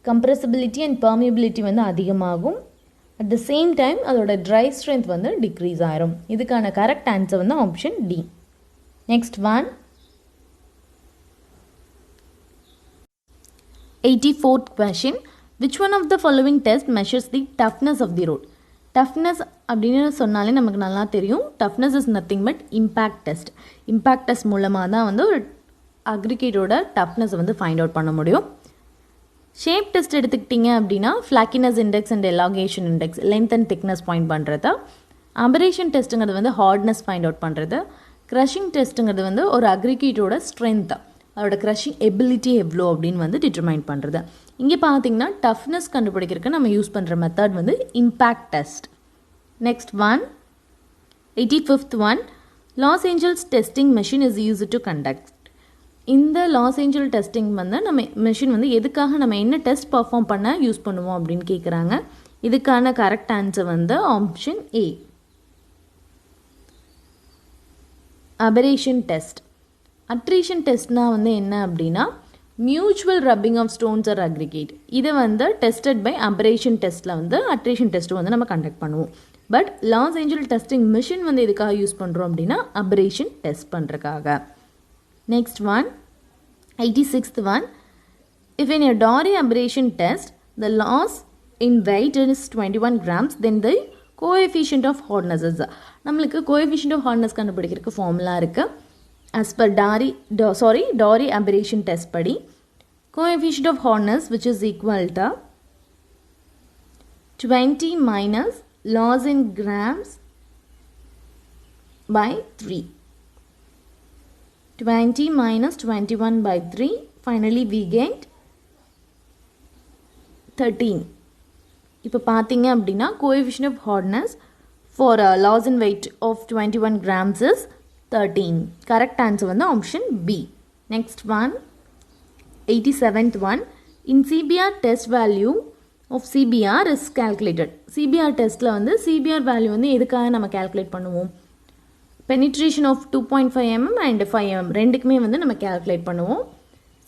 Speaker 1: கம்ப்ரெசிபிலிட்டி அண்ட் பெர்மியபிலிட்டி வந்து அதிகமாகும். அட் த சேம் டைம் அதோட ட்ரை ஸ்ட்ரென்த் வந்து டிக்ரீஸ் ஆயிரும். இதுக்கான கரெக்ட் ஆன்சர் வந்து option D. Next one 84th question. Which one of the following test measures the toughness of the road? Toughness அப்படின்னு சொன்னாலே நமக்கு நல்லா தெரியும். Toughness is nothing but impact test. Impact test மூலமாக தான் வந்து ஒரு அக்ரிகேட்டோட டஃப்னஸ் வந்து ஃபைண்ட் அவுட் பண்ண முடியும். ஷேப் டெஸ்ட் எடுத்துக்கிட்டிங்க அப்படின்னா flakiness index and elongation index length and thickness point பண்ணுறது. அபரேஷன் டெஸ்ட்டுங்கிறது வந்து ஹார்ட்னஸ் ஃபைண்ட் அவுட் பண்ணுறது. க்ரஷிங் டெஸ்ட்டுங்கிறது வந்து ஒரு அக்ரிகேட்டோட ஸ்ட்ரென்த், அதோட க்ரஷிங் எபிலிட்டி எவ்வளோ அப்படின்னு வந்து டிட்டர்மைன் பண்ணுறது. இங்கே பார்த்தீங்கன்னா டஃப்னஸ் கண்டுபிடிக்கிறதுக்கு நம்ம யூஸ் பண்ணுற மெத்தட் வந்து impact test. Next one 85th one, Los Angeles testing machine is use to conduct. இந்த லாஸ் ஏஞ்சல் டெஸ்டிங் வந்து நம்ம மெஷின் வந்து எதுக்காக நம்ம என்ன டெஸ்ட் பர்ஃபார்ம் பண்ண யூஸ் பண்ணுவோம் அப்படின்னு கேட்குறாங்க. இதுக்கான கரெக்ட் ஆன்சர் வந்து option A abrasion test. Attrition டெஸ்ட்னால் வந்து என்ன அப்படின்னா mutual rubbing of stones or aggregate இது வந்து டெஸ்டட் பை அபரேஷன் டெஸ்ட்டில் வந்து அட்ரேஷன் டெஸ்ட்டு வந்து நம்ம கண்டக்ட் பண்ணுவோம். But Los Angeles testing machine வந்து எதுக்காக யூஸ் பண்ணுறோம் அப்படின்னா அபரேஷன் டெஸ்ட் பண்ணுறதுக்காக. Next one 86th one. If in a Dory aberration test the loss in weight is 21 grams then the coefficient of hardness is நம்மளுக்கு coefficient of hardness கண்டுபிடிக்கிறதுக்கு formula இருக்குது. as per Dory aberration test படி coefficient of hardness which is equal to 20 minus loss in grams by 3. 20 minus 21 by 3, finally we get 13. இப்போ பார்த்தீங்க அப்படின்னா coefficient of hardness for loss in weight of 21 grams is 13. Correct answer வந்து option B. Next one, 87th one. In CBR test value of CBR is calculated. CBR testல வந்து CBR value வந்து எதுக்காக நம்ம calculate பண்ணுவோம்? penetration of 2.5 mm and 5 mm ரெண்டுக்குமே வந்து நம்ம calculate பண்ணுவோம்.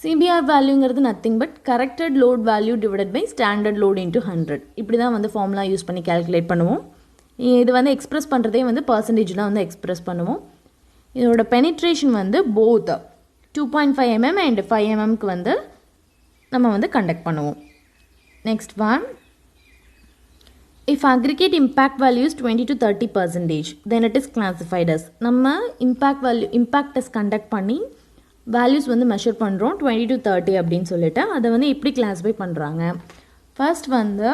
Speaker 1: CBR வேல்யூங்கிறது nothing but corrected load value divided by standard load into 100 இப்படி தான் வந்து ஃபார்முலா யூஸ் பண்ணி கேல்குலேட் பண்ணுவோம். இது வந்து எக்ஸ்பிரஸ் பண்ணுறதே வந்து பர்சன்டேஜில் வந்து எக்ஸ்பிரஸ் பண்ணுவோம். இதோட பெனிட்ரேஷன் வந்து போத் 2.5 mm அண்ட் 5 mmக்கு வந்து நம்ம வந்து கண்டக்ட் பண்ணுவோம். Next one, if aggregate impact value is 20 to 30%, then it is classified as நம்ம impact test conduct பண்ணி values வந்து மெஷர் பண்ணுறோம் 20 to 30 அப்படின்னு சொல்லிட்டு அதை வந்து எப்படி கிளாஸிஃபை பண்ணுறாங்க. ஃபர்ஸ்ட் வந்து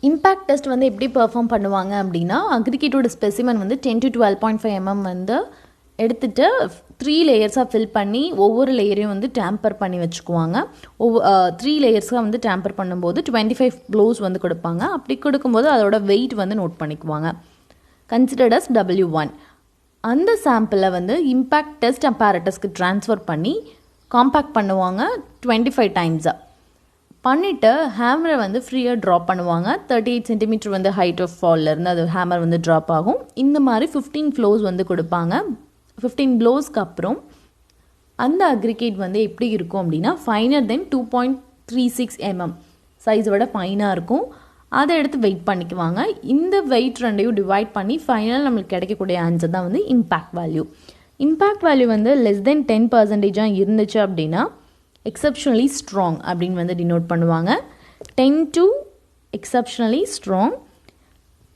Speaker 1: இம்பேக்ட் டெஸ்ட் வந்து எப்படி பெர்ஃபார்ம் பண்ணுவாங்க அப்படின்னா அக்ரிகேட்டோட ஸ்பெசிமன் வந்து 10 to 12.5 mm வந்து எடுத்துகிட்டு 3 லேயர்ஸாக ஃபில் பண்ணி ஒவ்வொரு லேயரையும் வந்து டேம்பர் பண்ணி வச்சுக்குவாங்க. 3 லேயர்ஸாக வந்து டேம்பர் பண்ணும்போது 25 ப்ளோஸ் வந்து கொடுப்பாங்க. அப்படி கொடுக்கும்போது அதோட வெயிட் வந்து நோட் பண்ணிக்குவாங்க. Considered as W1. அந்த சாம்பிளை வந்து இம்பேக்ட் டெஸ்ட் அப்பேரட்டஸ்க்கு ட்ரான்ஸ்ஃபர் பண்ணி காம்பேக்ட் பண்ணுவாங்க 25 டைம்ஸாக பண்ணிவிட்டு ஹேமரை வந்து ஃப்ரீயாக ட்ராப் பண்ணுவாங்க. 38 சென்டிமீட்டர் வந்து ஹைட் ஆஃப் ஃபால்லேருந்து அது ஹேமர் வந்து ட்ராப் ஆகும். இந்த மாதிரி 15 ஃப்ளோஸ் வந்து கொடுப்பாங்க. 15 ப்ளோஸ்க்கு அப்புறம் அந்த அக்ரிகேட் வந்து எப்படி இருக்கும் அப்படின்னா ஃபைனர் தென் 2.36 mm சைஸை விட ஃபைனாக இருக்கும். அதை எடுத்து வெயிட் பண்ணிக்குவாங்க. இந்த வெயிட் ரெண்டையும் டிவைட் பண்ணி ஃபைனல் நம்மளுக்கு கிடைக்கக்கூடிய ஆன்சர் தான் வந்து இம்பேக்ட் வேல்யூ. இம்பேக்ட் வேல்யூ வந்து லெஸ் தென் 10% இருந்துச்சு அப்படின்னா எக்ஸப்ஷனலி ஸ்ட்ராங் அப்படின்னு வந்து டினோட் பண்ணுவாங்க. 10 to எக்ஸப்ஷனலி ஸ்ட்ராங்,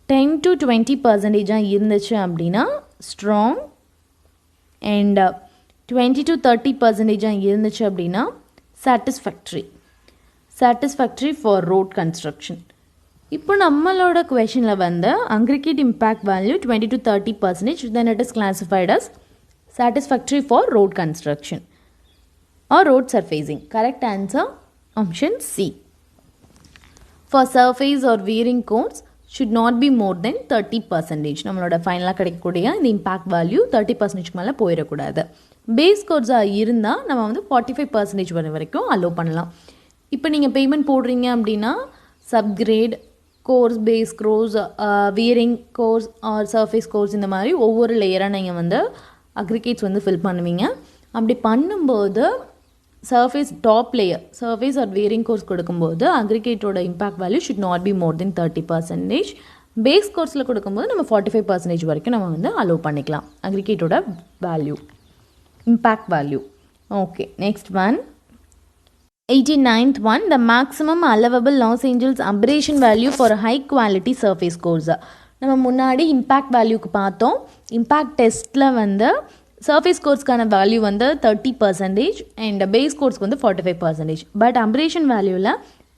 Speaker 1: 10 to 20% இருந்துச்சு அப்படின்னா ஸ்ட்ராங், அண்ட் 20 to 30% இருந்துச்சு அப்படின்னா சாட்டிஸ்ஃபேக்ட்ரி ஃபார் ரோட் கன்ஸ்ட்ரக்ஷன். இப்போ நம்மளோட கொஷனில் வந்து aggregate impact value 20 to 30%, then it is classified as satisfactory for road construction or road surfacing. Correct answer option C. For surface or wearing codes should not be more than 30%. நம்மளோட ஃபைனலாக கிடைக்கக்கூடிய இந்த impact value 30% மேலே போயிடக்கூடாது. Base கோர்ஸாக இருந்தால் நம்ம வந்து 45% வரைக்கும் அலோவ் பண்ணலாம். இப்போ நீங்கள் பேமெண்ட் போடுறீங்க அப்படின்னா subgrade course, base course, wearing course or surface course இந்த மாதிரி ஒவ்வொரு லேயராக நீங்கள் வந்து அக்ரிகேட்ஸ் வந்து ஃபில் பண்ணுவீங்க. அப்படி பண்ணும்போது surface top layer surface or wearing course கொடுக்கும்போது அக்ரிகேட்டோட impact value should not be more than 30%. Base கோர்ஸில் கொடுக்கும்போது நம்ம 45% வரைக்கும் நம்ம வந்து அலோவ் பண்ணிக்கலாம் அக்ரிகேட்டோட value, impact value. Okay, next one 89th one. The maximum allowable Los Angeles aberration value for a high quality surface course. நம்ம முன்னாடி இம்பேக்ட் வேல்யூக்கு பார்த்தோம். இம்பேக்ட் டெஸ்ட்டில் வந்து சர்ஃபேஸ் கோர்ஸ்க்கான வேல்யூ வந்து 30% அண்ட் பேஸ் கோர்ஸ்க்கு வந்து 45%. பட் அபரேஷன் வேல்யூவில்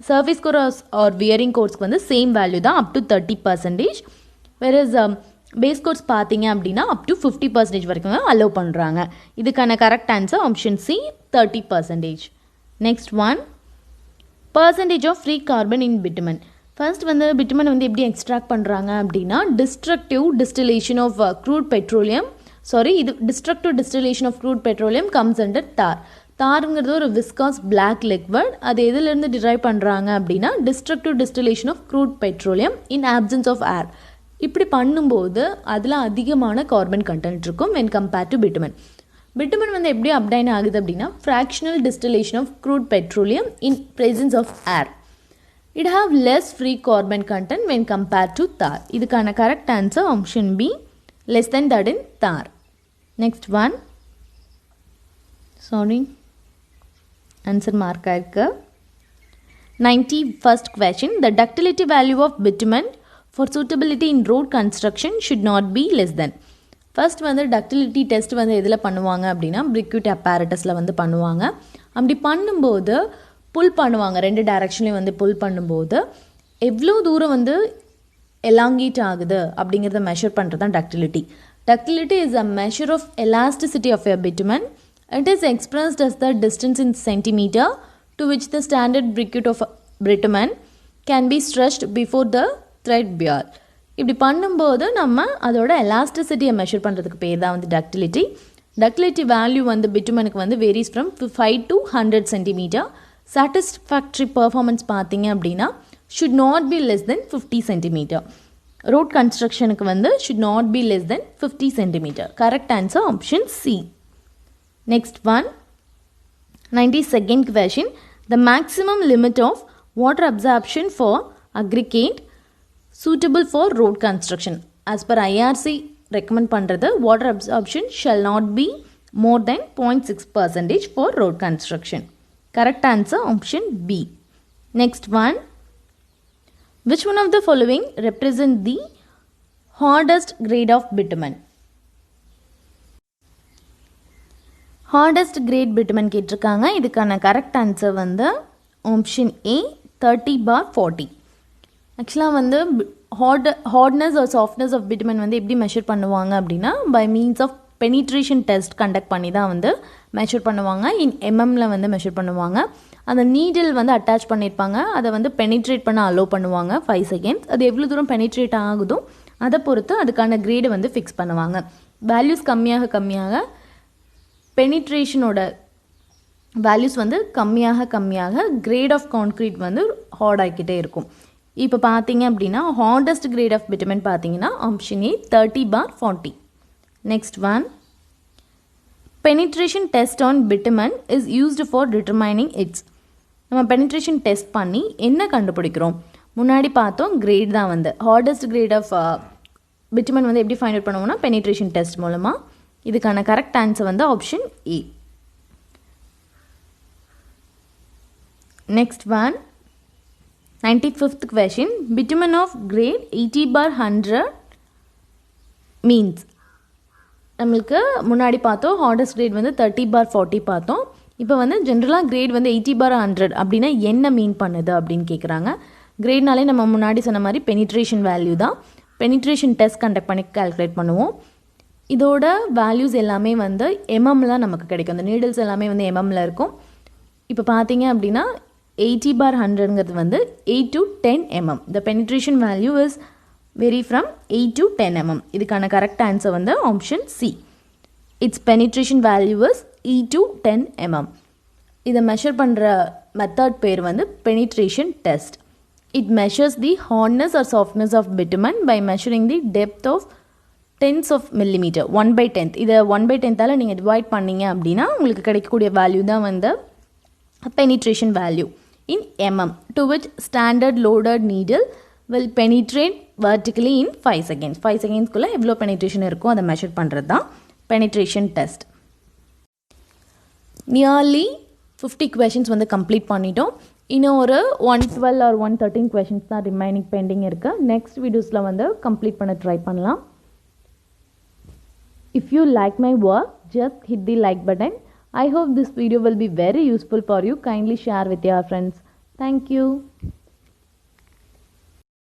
Speaker 1: சர்ஃபேஸ் கோர்ஸ் ஆர் வியரிங் கோர்ஸ்க்கு வந்து சேம் வேல்யூ தான் up to 30%. Whereas base course பார்த்தீங்க அப்படின்னா அப் டு 50% வரைக்கும் அலோவ் பண்ணுறாங்க. இதுக்கான correct answer option C 30%. Next one, percentage of free carbon in bitumen. First வந்து பிட்டுமன் வந்து எப்படி எக்ஸ்ட்ராக்ட் பண்ணுறாங்க அப்படின்னா destructive distillation of crude petroleum comes under tar. தாருங்கிறது ஒரு விஸ்காஸ் பிளாக் லிக்விட். அது எதுலேருந்து டிரைவ் பண்ணுறாங்க அப்படின்னா destructive distillation of crude petroleum in absence of air. இப்படி பண்ணும்போது அதில் அதிகமான கார்பன் கண்டென்ட் இருக்கும் when compared to bitumen. Bitumen வந்து எப்படி அப்டைன் ஆகுது அப்படின்னா fractional distillation of crude petroleum in presence of air. It have less free carbon content when compared to tar. இதுக்கான correct answer option B, less than that in tar. Next one. Sorry. Answer mark ஆயிருக்கு. 91st question. The ductility value of bitumen for suitability in road construction should not be less than. First வந்து ductility test வந்து எதில் பண்ணுவாங்க அப்படின்னா briquette apparatusல வந்து பண்ணுவாங்க. அப்படி பண்ணும்போது புல் பண்ணுவாங்க, ரெண்டு டைரக்ஷன்லையும் வந்து புல் பண்ணும்போது எவ்வளோ தூரம் வந்து எலாங்கேட் ஆகுது அப்படிங்கிறத மெஷர் பண்ணுறது தான் ductility. Ductility is a measure of elasticity of a bitumen. It is expressed as the distance in centimeter to which the standard briquette of bitumen can be stretched before the thread ball. இப்படி பண்ணும்போது நம்ம அதோட எலாஸ்டிசிட்டியை measure பண்ணுறதுக்கு பேர் தான் வந்து ductility. Ductility value வந்து பிட்டுமனுக்கு வந்து varies from 5 to 100 centimetre. Satisfactory performance பார்த்தீங்க அப்படின்னா should not be less than 50 centimetre. Road கன்ஸ்ட்ரக்ஷனுக்கு வந்து should not be less than 50 centimetre. Correct answer option C. Next one, 92nd question. The maximum limit of water absorption for aggregate suitable for road construction. As per IRC recommend பண்ணுறது water absorption shall not be more than 0.6% for road construction. Correct answer option B. Next one. Which one of the following represent the hardest grade of bitumen? Hardest grade bitumen கேட்டிருக்காங்க. இதுக்கான correct answer வந்து option A 30/40. ஆக்சுவலாக வந்து hardness or softness of bitumen வந்து எப்படி measure பண்ணுவாங்க அப்படின்னா by means of penetration test conduct பண்ணி தான் வந்து மெஷர் பண்ணுவாங்க. இன் எம்எம்மில் வந்து மெஷர் பண்ணுவாங்க. அந்த நீடில் வந்து அட்டாச் பண்ணியிருப்பாங்க, அதை வந்து பெனிட்ரேட் பண்ண அலோவ் பண்ணுவாங்க 5 seconds. அது எவ்வளோ தூரம் பெனிட்ரேட் ஆகுதோ அதை பொறுத்து அதுக்கான கிரேடை வந்து ஃபிக்ஸ் பண்ணுவாங்க. வேல்யூஸ் கம்மியாக பெனிட்ரேஷனோட வேல்யூஸ் வந்து கம்மியாக கிரேட் ஆஃப் கான்க்ரீட் வந்து ஹார்ட் ஆகிக்கிட்டே இருக்கும். இப்போ பார்த்தீங்க அப்படின்னா ஹார்டஸ்ட் கிரேட் ஆஃப் பிட்டுமன் பார்த்தீங்கன்னா option A 30/40. Next one, penetration test on bitumen is used for determining it's. நம்ம பெனிட்ரேஷன் டெஸ்ட் பண்ணி என்ன கண்டுபிடிக்கிறோம்? முன்னாடி பார்த்தோம் கிரேட் தான் வந்து ஹார்டஸ்ட் கிரேட் ஆஃப் பிட்டுமன் வந்து எப்படி ஃபைண்ட் அவுட் பண்ணுவோம்னா பெனிட்ரேஷன் டெஸ்ட் மூலமாக. இதுக்கான கரெக்ட் ஆன்சர் வந்து option A. Next one, 95th question. Bitumen of grade 80/100 means. நம்மளுக்கு முன்னாடி பார்த்தோம் ஹார்டஸ்ட் கிரேட் வந்து 30/40 பார்த்தோம். இப்போ வந்து ஜென்ரலாக கிரேட் வந்து 80/100 அப்படின்னா என்ன மீன் பண்ணுது அப்படின்னு கேட்குறாங்க. கிரேட்னாலே நம்ம முன்னாடி சொன்ன மாதிரி பெனிட்ரேஷன் வேல்யூ தான். பெனிட்ரேஷன் டெஸ்ட் கண்டக்ட் பண்ணி கால்குலேட் பண்ணுவோம். இதோட வேல்யூஸ் எல்லாமே வந்து எம்எம்மில் நமக்கு கிடைக்கும். அந்த நீடில்ஸ் எல்லாமே வந்து எம்எம்மில் இருக்கும். இப்போ பார்த்தீங்க அப்படின்னா 80/100ங்கிறது வந்து 8 to 10 mm. The penetration value is vary from 8 to 10 mm. இதுக்கான கரெக்ட் ஆன்சர் வந்து option C. Its penetration value is 8 to 10 mm. இதை மெஷர் பண்ணுற மெத்தட் பேர் வந்து penetration test. It measures the hardness or softness of bitumen by measuring the depth of tens of millimeter. 1/10. இதை 1/10ஆல் நீங்கள் divide பண்ணிங்க அப்படின்னா உங்களுக்கு கிடைக்கக்கூடிய வேல்யூ தான் வந்து penetration value in mm, to which standard loaded needle will penetrate vertically in 5 seconds. 5 secondsக்குள்ளே எவ்வளோ penetration இருக்கும் அதை மெஷர் பண்ணுறது தான் penetration test. நியர்லி 50 questions வந்து கம்ப்ளீட் பண்ணிட்டோம். இன்னும் ஒரு 112 or 113 questions தான் ரிமைனிங் பெண்டிங் இருக்குது. நெக்ஸ்ட் வீடியோஸில் வந்து கம்ப்ளீட் பண்ண ட்ரை பண்ணலாம். If you like my work, just hit the like button. I hope this video will be very useful for you. Kindly share with your friends. Thank you.